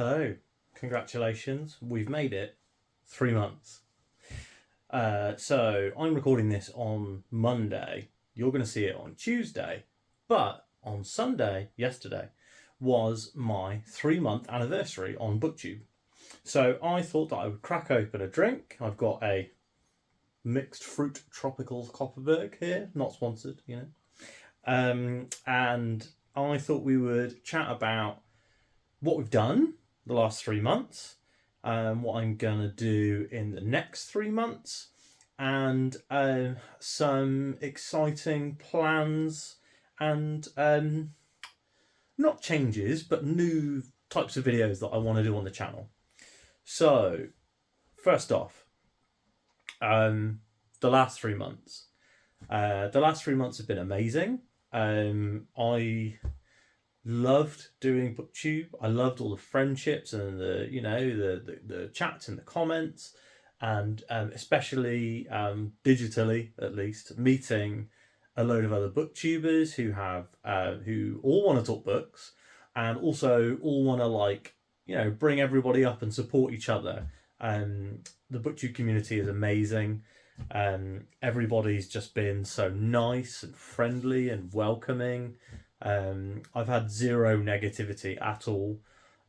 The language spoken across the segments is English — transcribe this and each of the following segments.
Hello, congratulations, we've made it 3 months. So I'm recording this on Monday. You're going to see it on Tuesday, but on Sunday, yesterday, was my 3 month anniversary on Booktube. So I thought that I would crack open a drink. I've got a mixed fruit tropical Copperberg here, not sponsored, and I thought we would chat about what we've done the last 3 months, what I'm going to do in the next 3 months, and some exciting plans and not changes, but new types of videos that I want to do on the channel. So, first off, the last 3 months. The last 3 months have been amazing. I loved doing Booktube. I loved all the friendships and the chats and the comments, and especially digitally, at least, meeting a load of other booktubers who all want to talk books and also all want to bring everybody up and support each other. The Booktube community is amazing. Everybody's just been so nice and friendly and welcoming. I've had zero negativity at all,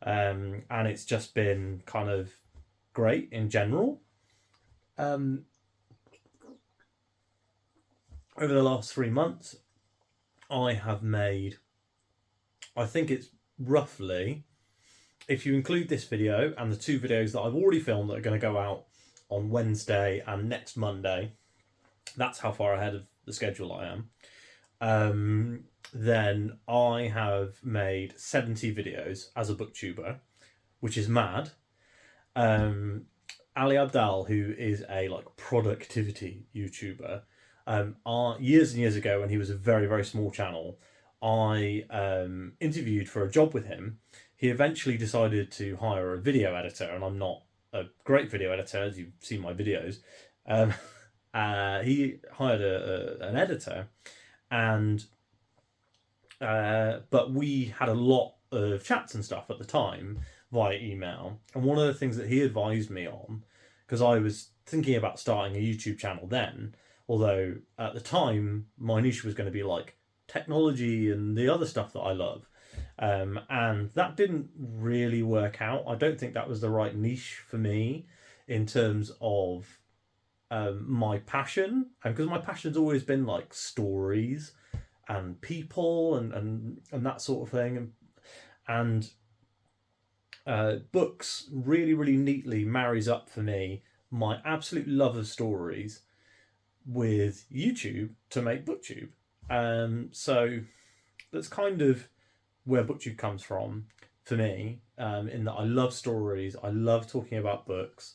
and it's just been kind of great in general. Over the last 3 months, I have made, I think it's roughly, if you include this video and the two videos that I've already filmed that are going to go out on Wednesday and next Monday, that's how far ahead of the schedule I am. Then I have made 70 videos as a booktuber, which is mad. Ali Abdal, who is a productivity YouTuber, years and years ago when he was a very, very small channel, I interviewed for a job with him. He eventually decided to hire a video editor, and I'm not a great video editor, as you've seen my videos. He hired an editor, and but we had a lot of chats and stuff at the time via email. And one of the things that he advised me on, because I was thinking about starting a YouTube channel then, although at the time my niche was going to be like technology and the other stuff that I love. And that didn't really work out. I don't think that was the right niche for me in terms of my passion, and because my passion's always been like stories and people and that sort of thing, and books really, really neatly marries up for me my absolute love of stories with YouTube to make Booktube. So that's kind of where Booktube comes from for me, in that I love stories, I love talking about books,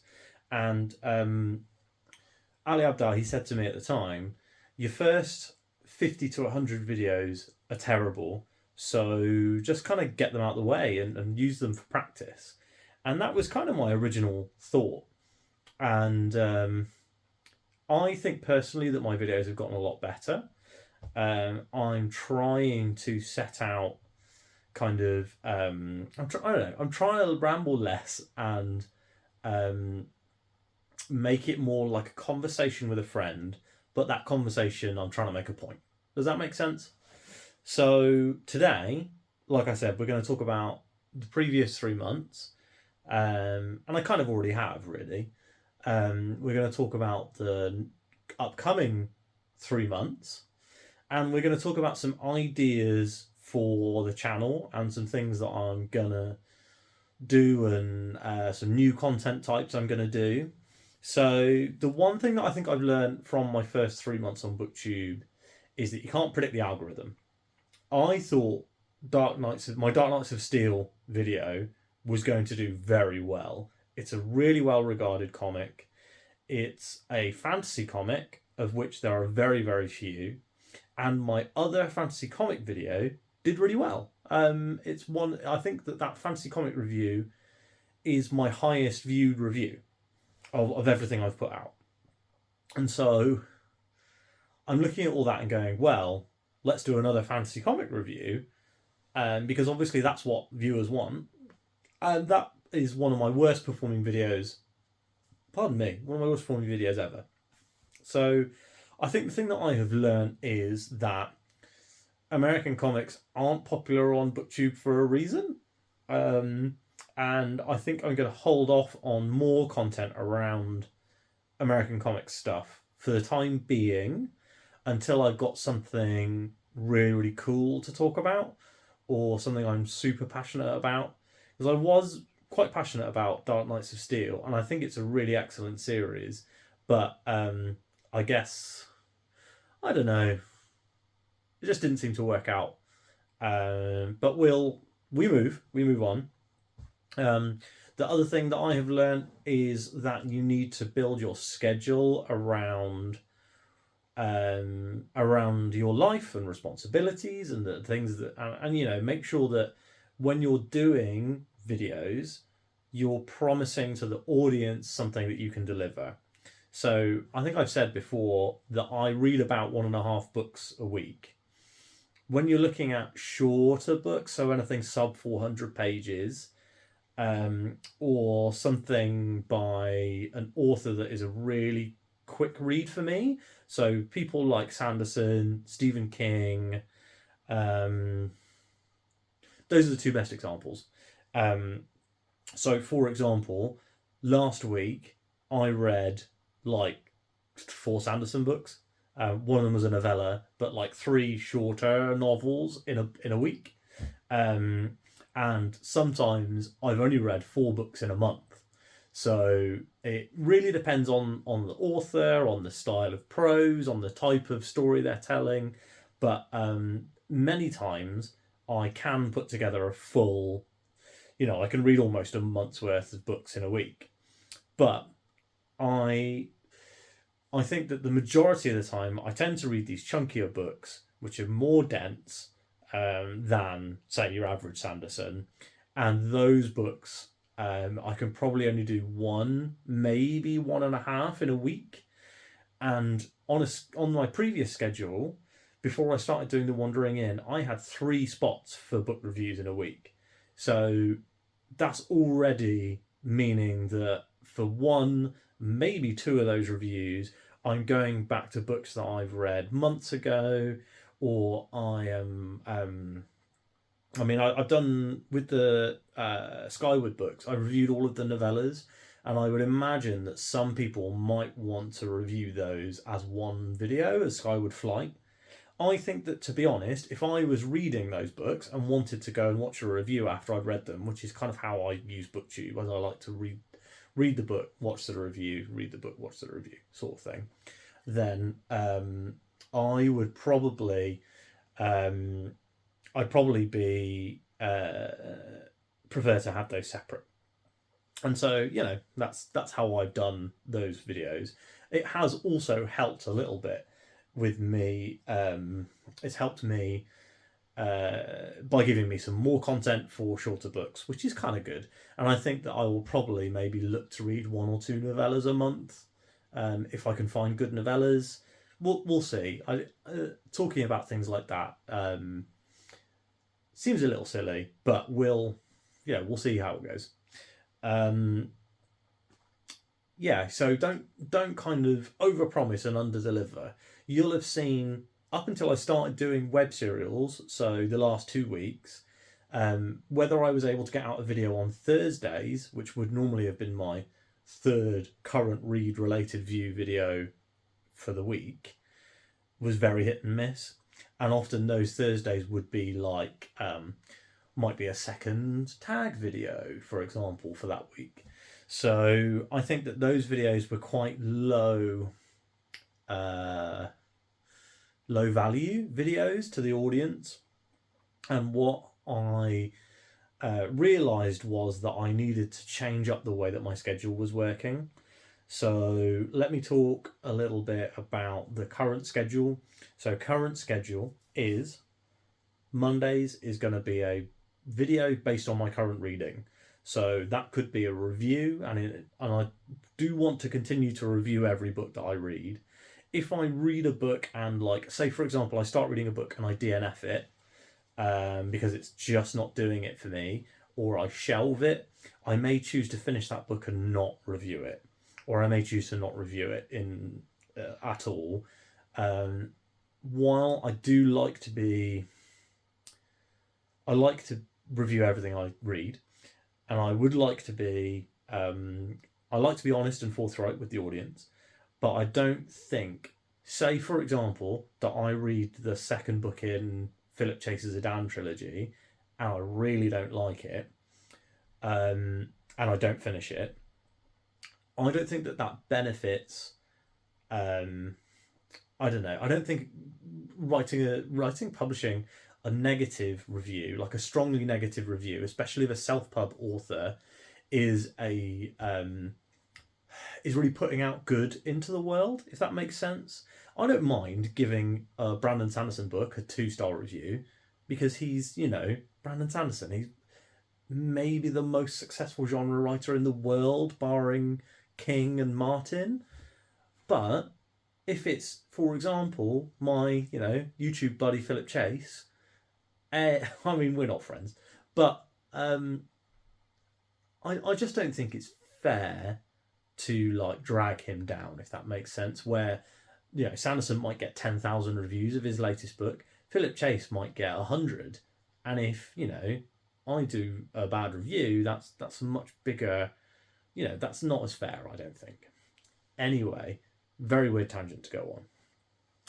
and Ali Abdal, he said to me at the time, your first 50 to 100 videos are terrible, so just kind of get them out of the way and use them for practice. And that was kind of my original thought. And I think personally that my videos have gotten a lot better. I'm trying to set out kind of, I'm trying to ramble less and make it more like a conversation with a friend, but that conversation I'm trying to make a point. Does that make sense? So today, like I said, we're going to talk about the previous 3 months, and I kind of already have, really. We're going to talk about the upcoming 3 months, and we're going to talk about some ideas for the channel and some things that I'm going to do, and some new content types I'm going to do. So the one thing that I think I've learned from my first 3 months on Booktube is that you can't predict the algorithm. I thought my Dark Knights of Steel video was going to do very well. It's a really well regarded comic. It's a fantasy comic, of which there are very, very few. And my other fantasy comic video did really well. It's one, I think that fantasy comic review is my highest viewed review of everything I've put out. And so I'm looking at all that and going, well, let's do another fantasy comic review, because obviously that's what viewers want. And that is one of my worst performing videos. Pardon me, one of my worst performing videos ever. So I think the thing that I have learned is that American comics aren't popular on Booktube for a reason. And I think I'm going to hold off on more content around American comics stuff for the time being until I've got something really, really cool to talk about or something I'm super passionate about. Because I was quite passionate about Dark Knights of Steel, and I think it's a really excellent series. But I guess, I don't know, it just didn't seem to work out. But we move on. The other thing that I have learned is that you need to build your schedule around your life and responsibilities and the things that and make sure that when you're doing videos, you're promising to the audience something that you can deliver. So I think I've said before that I read about 1.5 books a week. When you're looking at shorter books, so anything sub 400 pages, or something by an author that is a really quick read for me, so people like Sanderson, Stephen King, those are the two best examples. So for example, last week I read like 4 Sanderson books. One of them was a novella, but like 3 shorter novels in a week. And sometimes I've only read 4 books in a month. So it really depends on the author, on the style of prose, on the type of story they're telling. But many times I can put together a full, I can read almost a month's worth of books in a week. But I think that the majority of the time I tend to read these chunkier books, which are more dense than, say, your average Sanderson. And those books, I can probably only do 1, maybe 1.5 in a week. And on my previous schedule, before I started doing the Wandering Inn, I had 3 spots for book reviews in a week. So that's already meaning that for 1, maybe 2 of those reviews, I'm going back to books that I've read months ago, or I am. I've done with the Skyward books. I reviewed all of the novellas, and I would imagine that some people might want to review those as one video, as Skyward Flight. I think that, to be honest, if I was reading those books and wanted to go and watch a review after I'd read them, which is kind of how I use Booktube, as I like to read the book, watch the review, read the book, watch the review, sort of thing, then I would probably, I'd probably be prefer to have those separate. And so that's how I've done those videos. It has also helped a little bit with me. It's helped me by giving me some more content for shorter books, which is kind of good. And I think that I will probably maybe look to read 1 or 2 novellas a month, if I can find good novellas. We'll see. Talking about things like that seems a little silly, but we'll see how it goes. So don't kind of overpromise and underdeliver. You'll have seen, up until I started doing web serials, so the last 2 weeks, whether I was able to get out a video on Thursdays, which would normally have been my 3rd current read related view video for the week, was very hit and miss. And often those Thursdays would be like, might be a second tag video, for example, for that week. So I think that those videos were quite low value videos to the audience. And what I realised was that I needed to change up the way that my schedule was working. So let me talk a little bit about the current schedule. So current schedule is Mondays is going to be a video based on my current reading. So that could be a review, and I do want to continue to review every book that I read. If I read a book and, like, say for example, I start reading a book and I DNF it because it's just not doing it for me, or I shelve it, I may choose to finish that book and not review it, or I may choose to not review it in at all. While I do like to be, I like to review everything I read, and I would like to be, I like to be honest and forthright with the audience, but I don't think, say for example, that I read the second book in Philip Chase's Adan trilogy, and I really don't like it, and I don't finish it. I don't think that benefits. I don't know. I don't think publishing a negative review, like a strongly negative review, especially of a self-pub author, is is really putting out good into the world, if that makes sense. I don't mind giving a Brandon Sanderson book a 2-star review, because he's, Brandon Sanderson. He's maybe the most successful genre writer in the world, barring King and Martin. But if it's, for example, my, YouTube buddy Philip Chase, I mean, we're not friends, but I just don't think it's fair to drag him down, if that makes sense. Where, Sanderson might get 10,000 reviews of his latest book, Philip Chase might get 100, and if I do a bad review, that's a much bigger, that's not as fair, I don't think. Anyway, very weird tangent to go on.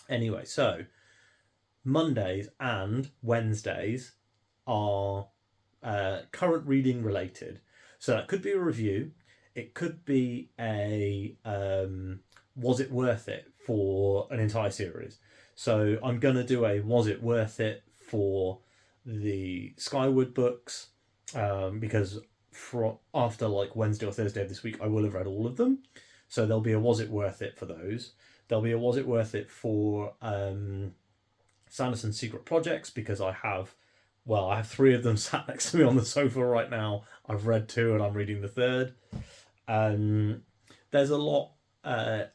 Anyway, so Mondays and Wednesdays are current reading related. So that could be a review. It could be a was it worth it for an entire series. So I'm going to do a was it worth it for the Skyward books, because after Wednesday or Thursday of this week, I will have read all of them. So there'll be a was it worth it for those. There'll be a was it worth it for Sanderson's Secret Projects, because I have 3 of them sat next to me on the sofa right now. I've read 2 and I'm reading the 3rd. There's a lot. I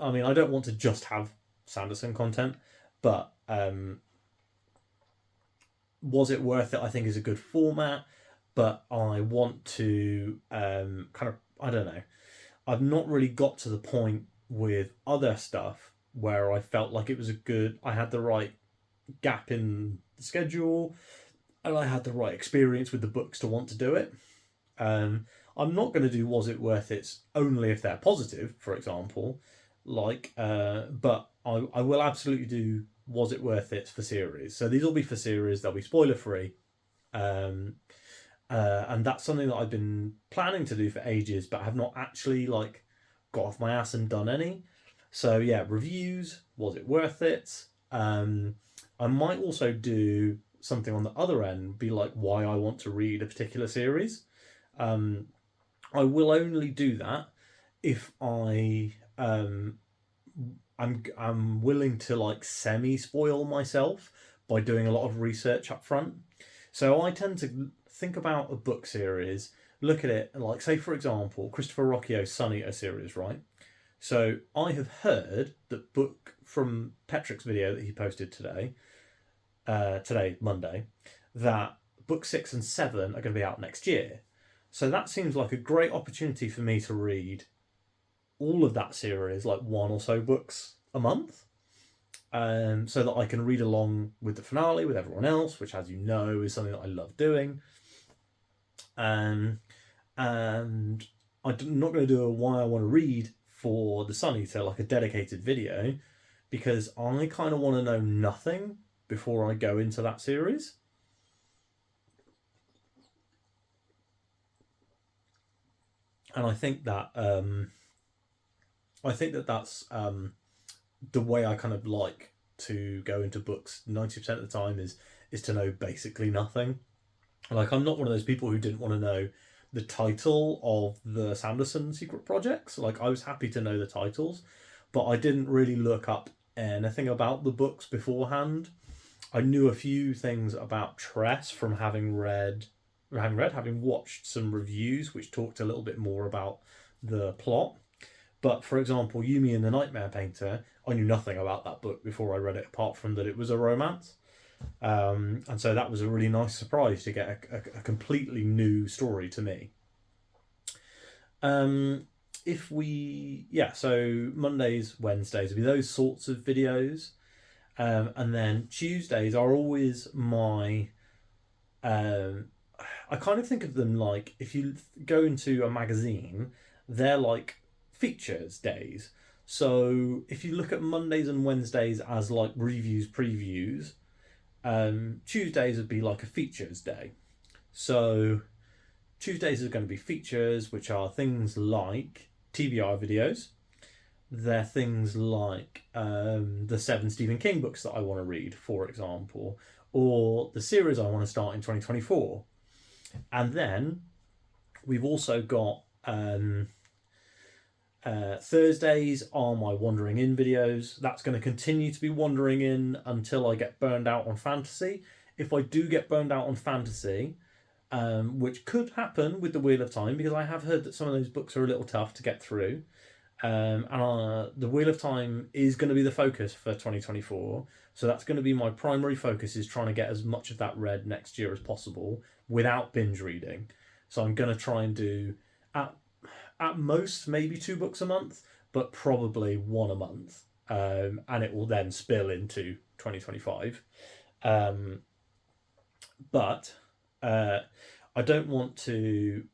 don't want to just have Sanderson content, but was it worth it, I think, is a good format. But I want to I don't know. I've not really got to the point with other stuff where I felt like it was I had the right gap in the schedule, and I had the right experience with the books to want to do it. I'm not going to do was it worth it only if they're positive, for example, but I will absolutely do was it worth it for series. So these will be for series. They'll be spoiler free. And that's something that I've been planning to do for ages, but have not actually got off my ass and done any. So yeah, reviews, was it worth it? I might also do something on the other end, be why I want to read a particular series. I will only do that if I'm willing to semi spoil myself by doing a lot of research up front. So I tend to think about a book series, look at it, and say for example, Christopher Rocchio's Sun Eater series, right? So I have heard that book from Petrick's video that he posted today, Monday, that book 6 and 7 are going to be out next year. So that seems like a great opportunity for me to read all of that series, 1 or so books a month, so that I can read along with the finale with everyone else, which, as you know, is something that I love doing. And I'm not going to do a why I want to read for the Sun Eater, a dedicated video, because I kind of want to know nothing before I go into that series. And I think that that's the way I kind of like to go into books 90% of the time is to know basically nothing. I'm not one of those people who didn't want to know the title of the Sanderson Secret Projects. I was happy to know the titles, but I didn't really look up anything about the books beforehand. I knew a few things about Tress from having watched some reviews which talked a little bit more about the plot. But for example, Yumi and the Nightmare Painter, I knew nothing about that book before I read it, apart from that it was a romance. And so that was a really nice surprise to get a completely new story to me. So Mondays, Wednesdays will be those sorts of videos. And then Tuesdays are always my. I kind of think of them like if you go into a magazine, they're like features days. So if you look at Mondays and Wednesdays as like reviews, previews, Tuesdays would be like a features day. So Tuesdays are going to be features, which are things like TBR videos. They're things like the 7 Stephen King books that I want to read, for example, or the series I want to start in 2024. And then we've also got Thursdays are my Wandering In videos. That's going to continue to be Wandering In until I get burned out on fantasy. If I do get burned out on fantasy, which could happen with the Wheel of Time, because I have heard that some of those books are a little tough to get through. And the Wheel of Time is going to be the focus for 2024. So that's going to be my primary focus, is trying to get as much of that read next year as possible without binge reading. So I'm going to try and do, at most, maybe 2 books a month, but probably 1 a month. And it will then spill into 2025. But I don't want to...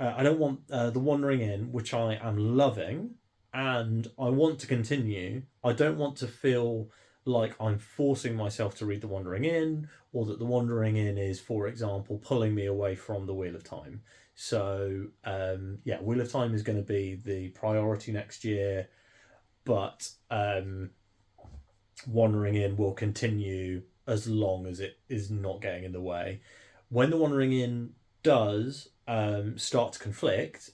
I don't want The Wandering In, which I am loving, and I want to continue. I don't want to feel like I'm forcing myself to read The Wandering In, or that The Wandering In is, for example, pulling me away from The Wheel of Time. So, Wheel of Time is going to be the priority next year, but Wandering In will continue as long as it is not getting in the way. When The Wandering In does start to conflict,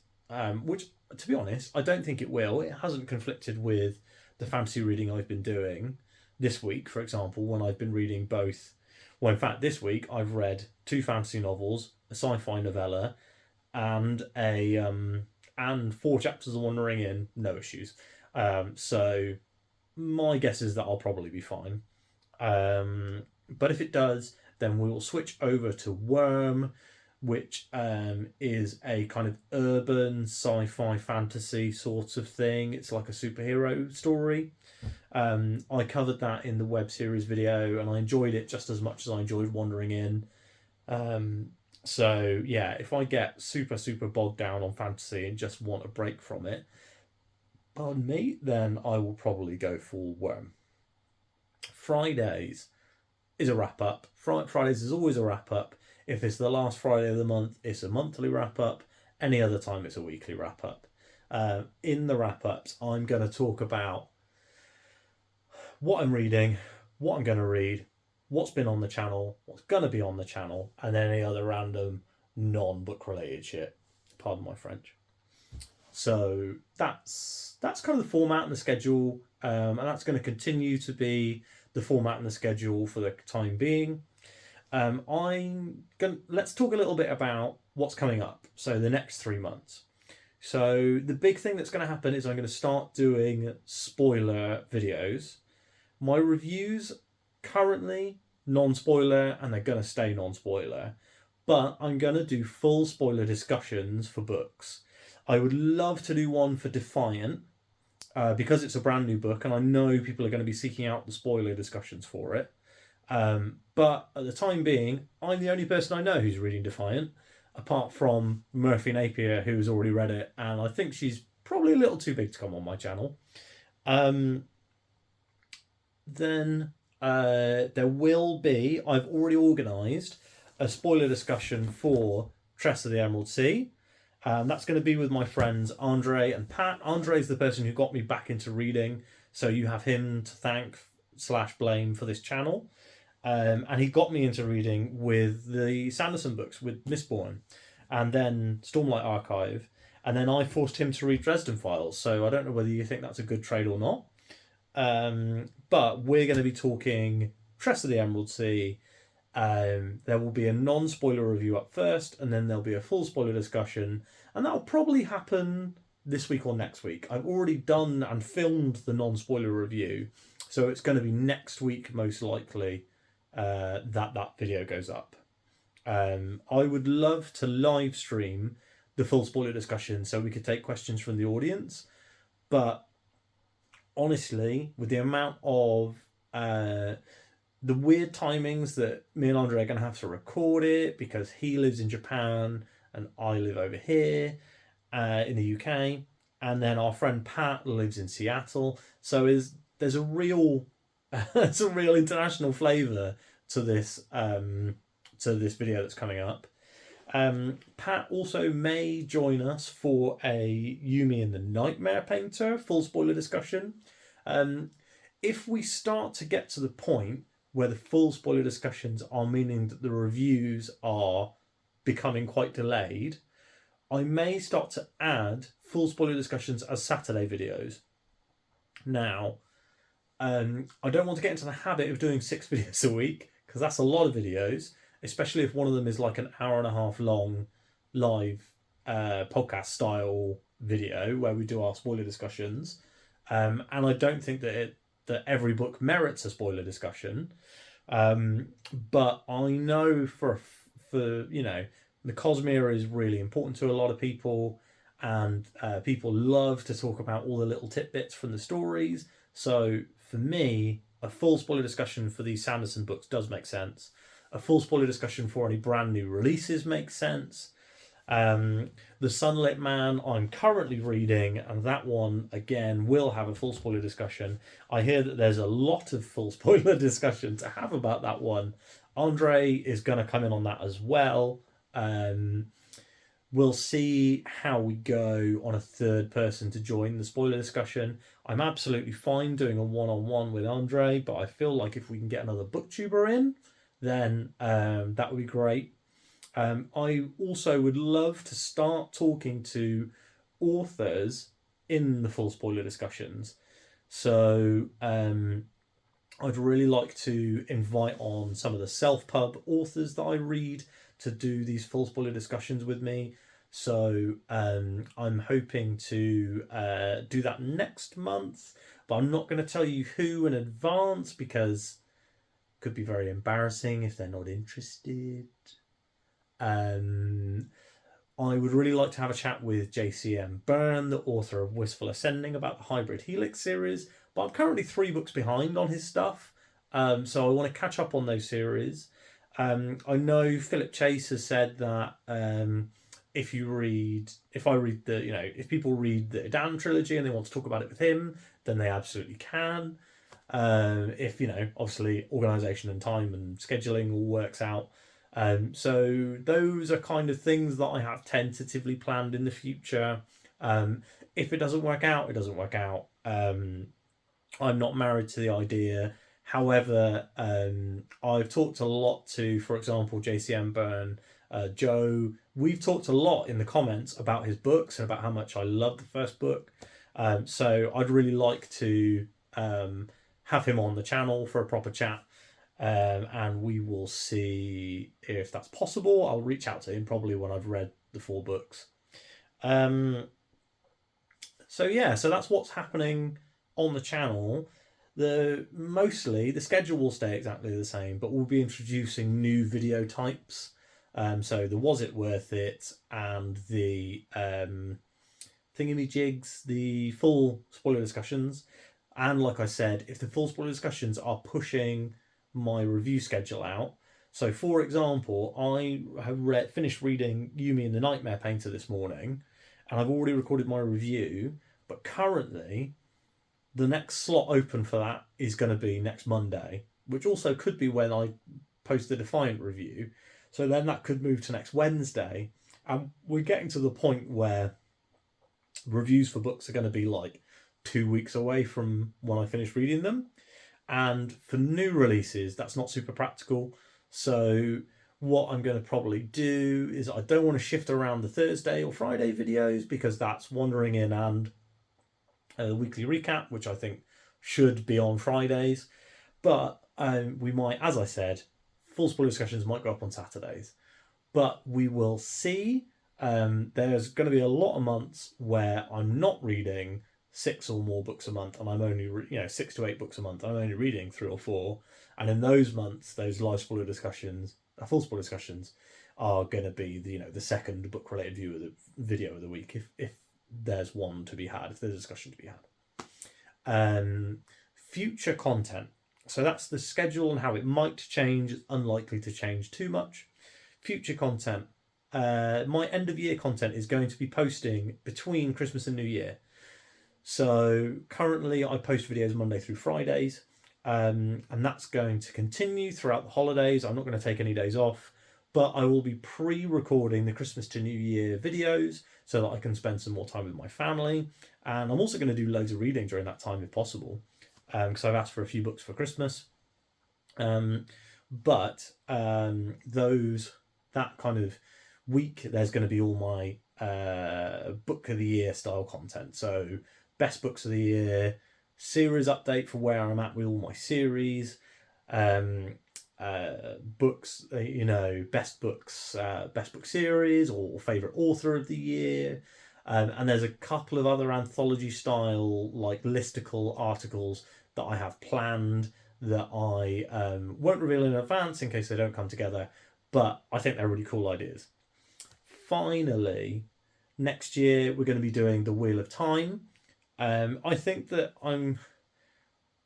which, to be honest, I don't think it will. It hasn't conflicted with the fantasy reading I've been doing this week, for example, when I've been reading both. Well, in fact, this week I've read 2 fantasy novels, a sci-fi novella, and and 4 chapters of Wandering In. No issues. So my guess is that I'll probably be fine. But if it does, then we will switch over to Worm, which is a kind of urban sci-fi fantasy sort of thing. It's like a superhero story. I covered that in the web series video, and I enjoyed it just as much as I enjoyed Wandering In. So yeah, if I get super, super bogged down on fantasy and just want a break from it, pardon me, then I will probably go for Worm. Fridays is a wrap-up. Fridays is always a wrap-up. If it's the last Friday of the month, it's a monthly wrap-up. Any other time, it's a weekly wrap-up. In the wrap-ups, I'm going to talk about what I'm reading, what I'm going to read, what's been on the channel, what's going to be on the channel, and any other random non-book related shit. Pardon my French. So that's kind of the format and the schedule, and that's going to continue to be the format and the schedule for the time being. Let's talk a little bit about what's coming up. So the next 3 months. So the big thing that's going to happen is I'm going to start doing spoiler videos. My reviews currently non-spoiler, and they're going to stay non-spoiler, but I'm going to do full spoiler discussions for books. I would love to do one for Defiant, because it's a brand new book, and I know people are going to be seeking out the spoiler discussions for it. But at the time being, I'm the only person I know who's reading Defiant, apart from Murphy Napier, who's already read it, and I think she's probably a little too big to come on my channel. Then there will be, I've already organised a spoiler discussion for Tress of the Emerald Sea. That's going to be with my friends Andre and Pat. Andre's the person who got me back into reading, so you have him to thank / blame for this channel. And he got me into reading with the Sanderson books, with Mistborn, and then Stormlight Archive, and then I forced him to read Dresden Files, so I don't know whether you think that's a good trade or not. But we're going to be talking Tress of the Emerald Sea. There will be a non-spoiler review up first, and then there'll be a full spoiler discussion, and that'll probably happen this week or next week. I've already done and filmed the non-spoiler review, So it's going to be next week, most likely, that video goes up. I would love to live stream the full spoiler discussion so we could take questions from the audience. But honestly, with the amount of the weird timings that me and Andre are going to have to record it, because he lives in Japan and I live over here in the UK, and then our friend Pat lives in Seattle. So there's a real there's a real international flavour to this video that's coming up. Pat also may join us for a Yumi and the Nightmare Painter full spoiler discussion. If we start to get to the point where the full spoiler discussions are meaning that the reviews are becoming quite delayed, I may start to add full spoiler discussions as Saturday videos. Now, I don't want to get into the habit of doing 6 videos a week, because that's a lot of videos, especially if one of them is like an hour and a half long live podcast style video where we do our spoiler discussions. And I don't think that every book merits a spoiler discussion. But I know for the Cosmere is really important to a lot of people, and people love to talk about all the little tidbits from the stories. So for me, a full spoiler discussion for these Sanderson books does make sense. A full spoiler discussion for any brand new releases makes sense. The Sunlit Man I'm currently reading, and that one again will have a full spoiler discussion. I hear that there's a lot of full spoiler discussion to have about that one. Andre is going to come in on that as well. We'll see how we go on a third person to join the spoiler discussion. I'm absolutely fine doing a one-on-one with Andre, but I feel like if we can get another booktuber in, then that would be great. I also would love to start talking to authors in the full spoiler discussions. So I'd really like to invite on some of the self-pub authors that I read to do these full spoiler discussions with me. So I'm hoping to do that next month, but I'm not going to tell you who in advance, because it could be very embarrassing if they're not interested. I would really like to have a chat with JCM Byrne, the author of Wistful Ascending, about the Hybrid Helix series, but I'm currently 3 books behind on his stuff, so I want to catch up on those series. I know Philip Chase has said that if people read the Idan trilogy and they want to talk about it with him, then they absolutely can. If obviously organisation and time and scheduling all works out. So those are kind of things that I have tentatively planned in the future. If it doesn't work out, it doesn't work out. I'm not married to the idea. However, I've talked a lot to, for example, JCM Byrne, Joe. We've talked a lot in the comments about his books and about how much I love the first book. So I'd really like to have him on the channel for a proper chat. And we will see if that's possible. I'll reach out to him probably when I've read the 4 books. So that's what's happening on the channel. Mostly the schedule will stay exactly the same, but we'll be introducing new video types. So the Was It Worth It and the thingamajigs, the full spoiler discussions. And like I said, if the full spoiler discussions are pushing my review schedule out. So for example, I have finished reading Yumi and the Nightmare Painter this morning, and I've already recorded my review, but currently the next slot open for that is going to be next Monday, which also could be when I post the Defiant review. So then that could move to next Wednesday. And we're getting to the point where reviews for books are going to be like 2 weeks away from when I finish reading them. And for new releases, that's not super practical. So what I'm going to probably do is I don't want to shift around the Thursday or Friday videos, because that's Wandering In and the weekly recap, which I think should be on Fridays. But we might, as I said, full spoiler discussions might go up on Saturdays. But we will see. There's going to be a lot of months where I'm not reading 6 or more books a month, and I'm only 6 to 8 books a month. I'm only reading 3 or 4, and in those months, those live spoiler discussions, full spoiler discussions, are going to be the second book related video of the week, if there's one to be had, if there's a discussion to be had. Future content. So that's the schedule and how it might change. It's unlikely to change too much. Future content. My end of year content is going to be posting between Christmas and New Year. So currently I post videos Monday through Fridays, and that's going to continue throughout the holidays. I'm not going to take any days off, but I will be pre-recording the Christmas to New Year videos so that I can spend some more time with my family. And I'm also going to do loads of reading during that time if possible, because I've asked for a few books for Christmas. But that kind of week, there's going to be all my book of the year style content. So best books of the year, series update for where I'm at with all my series, books, best book series or favorite author of the year. And there's a couple of other anthology style like listicle articles that I have planned that I won't reveal in advance in case they don't come together, but I think they're really cool ideas. Finally, next year we're going to be doing the Wheel of Time. I think that I'm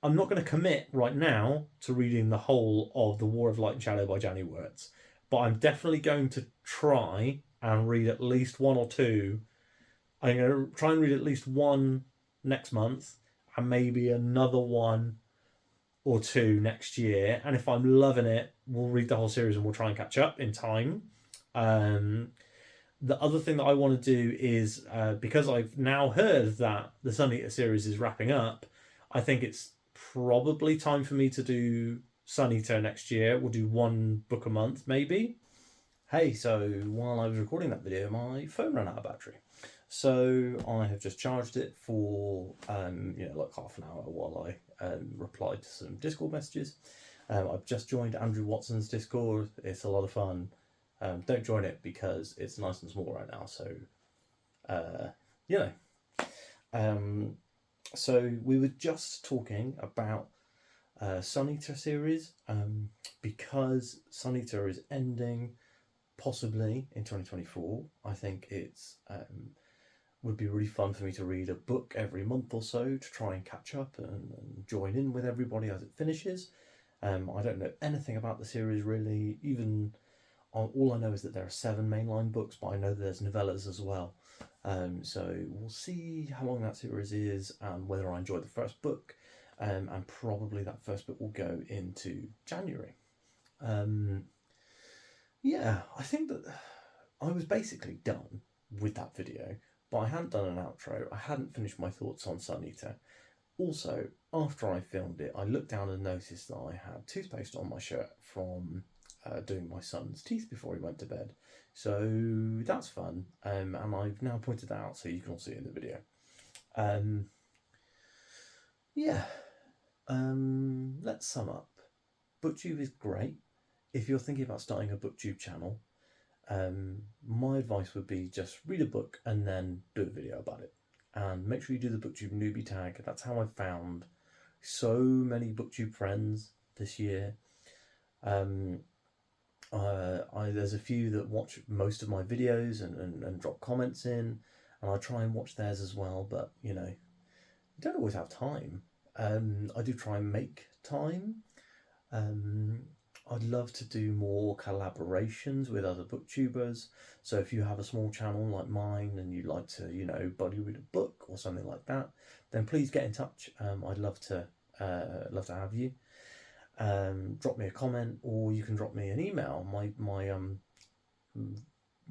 not going to commit right now to reading the whole of The War of Light and Shadow by Janny Wirtz, but I'm definitely going to try and read at least one or two. I'm going to try and read at least one next month and maybe another one or two next year. And if I'm loving it, we'll read the whole series and we'll try and catch up in time. The other thing that I want to do is, because I've now heard that the Sun Eater series is wrapping up, I think it's probably time for me to do Sun Eater next year. We'll do one book a month, maybe. Hey, so while I was recording that video, my phone ran out of battery. So I have just charged it for, like half an hour while I replied to some Discord messages. I've just joined Andrew Watson's Discord. It's a lot of fun. Don't join it because it's nice and small right now. So, so we were just talking about Sun Eater series, because Sun Eater is ending possibly in 2024. I think it's would be really fun for me to read a book every month or so to try and catch up and join in with everybody as it finishes. I don't know anything about the series really. Even all I know is that there are 7 mainline books, but I know there's novellas as well. So we'll see how long that series is and whether I enjoy the first book. And probably that first book will go into January. I think that I was basically done with that video, but I hadn't done an outro. I hadn't finished my thoughts on Sun Eater. Also, after I filmed it, I looked down and noticed that I had toothpaste on my shirt from doing my son's teeth before he went to bed. So that's fun, and I've now pointed that out so you can all see it in the video. Let's sum up. Booktube is great. If you're thinking about starting a Booktube channel, my advice would be just read a book and then do a video about it. And make sure you do the Booktube newbie tag. That's how I found so many Booktube friends this year. There's a few that watch most of my videos and drop comments in, and I try and watch theirs as well, but you don't always have time. I do try and make time. I'd love to do more collaborations with other booktubers. So if you have a small channel like mine and you'd like to, buddy read a book or something like that, then please get in touch. I'd love to have you. Drop me a comment, or you can drop me an email. My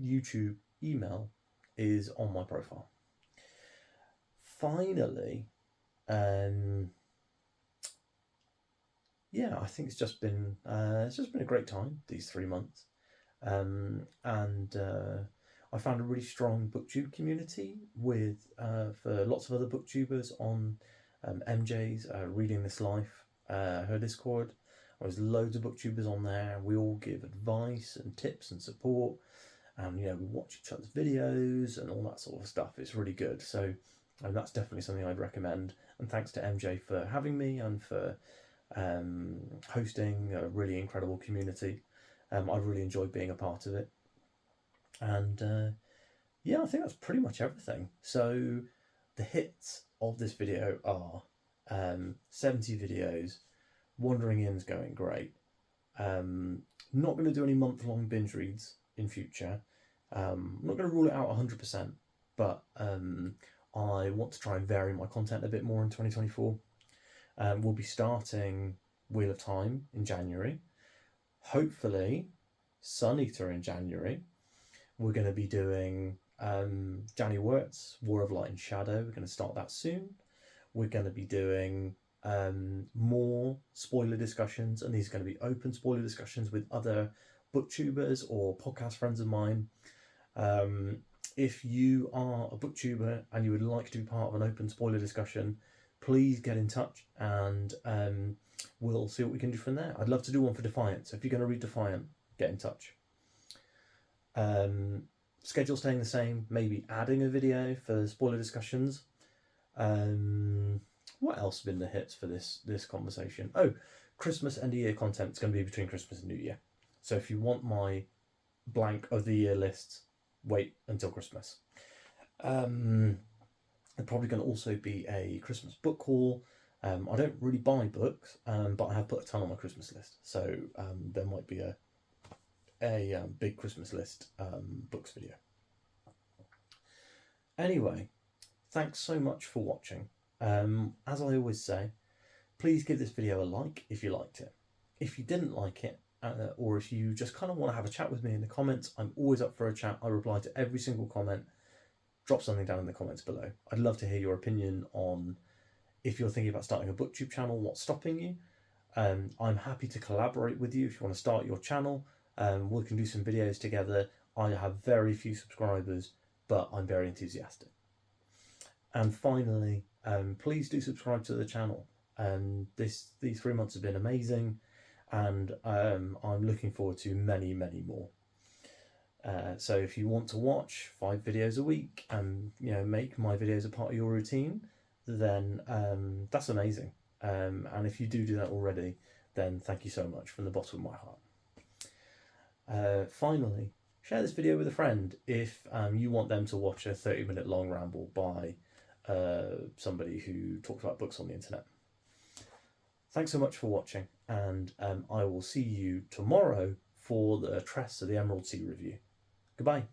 YouTube email is on my profile. Finally, I think it's just been a great time these 3 months, and I found a really strong Booktube community with for lots of other Booktubers on MJ's Reading This Life, her Discord. There's loads of Booktubers on there. We all give advice and tips and support, and we watch each other's videos and all that sort of stuff. It's really good. So And that's definitely something I'd recommend. And thanks to MJ for having me and for hosting a really incredible community. I've really enjoyed being a part of it. And yeah, I think that's pretty much everything. So the hits of this video are 70 videos, Wandering In's going great. Not going to do any month-long binge reads in future. I'm not going to rule it out 100%, but I want to try and vary my content a bit more in 2024. We'll be starting Wheel of Time in January. Hopefully, Sun Eater in January. We're going to be doing Janny Wirtz, War of Light and Shadow. We're going to start that soon. We're going to be doing more spoiler discussions, and these are going to be open spoiler discussions with other booktubers or podcast friends of mine. If you are a booktuber and you would like to be part of an open spoiler discussion, please get in touch and we'll see what we can do from there. I'd love to do one for Defiant, so if you're going to read Defiant, get in touch. Schedule staying the same, maybe adding a video for spoiler discussions. What else have been the hits for this conversation? Oh, Christmas end of year content is going to be between Christmas and New Year. So if you want my blank of the year lists, wait until Christmas. There's probably going to also be a Christmas book haul. I don't really buy books, but I have put a ton on my Christmas list. So there might be a big Christmas list books video. Anyway, thanks so much for watching. As I always say, please give this video a like if you liked it. If you didn't like it, or if you just kind of want to have a chat with me in the comments, I'm always up for a chat. I reply to every single comment. Drop something down in the comments below. I'd love to hear your opinion on if you're thinking about starting a booktube channel, what's stopping you. I'm happy to collaborate with you if you want to start your channel. We can do some videos together. I have very few subscribers, but I'm very enthusiastic. And finally, please do subscribe to the channel. These 3 months have been amazing, and I'm looking forward to many, many more. So if you want to watch 5 videos a week and make my videos a part of your routine, then that's amazing. And if you do that already, then thank you so much from the bottom of my heart. Finally, share this video with a friend if you want them to watch a 30-minute long ramble by somebody who talks about books on the internet. Thanks so much for watching, and I will see you tomorrow for the Tress of the Emerald Sea review. Goodbye.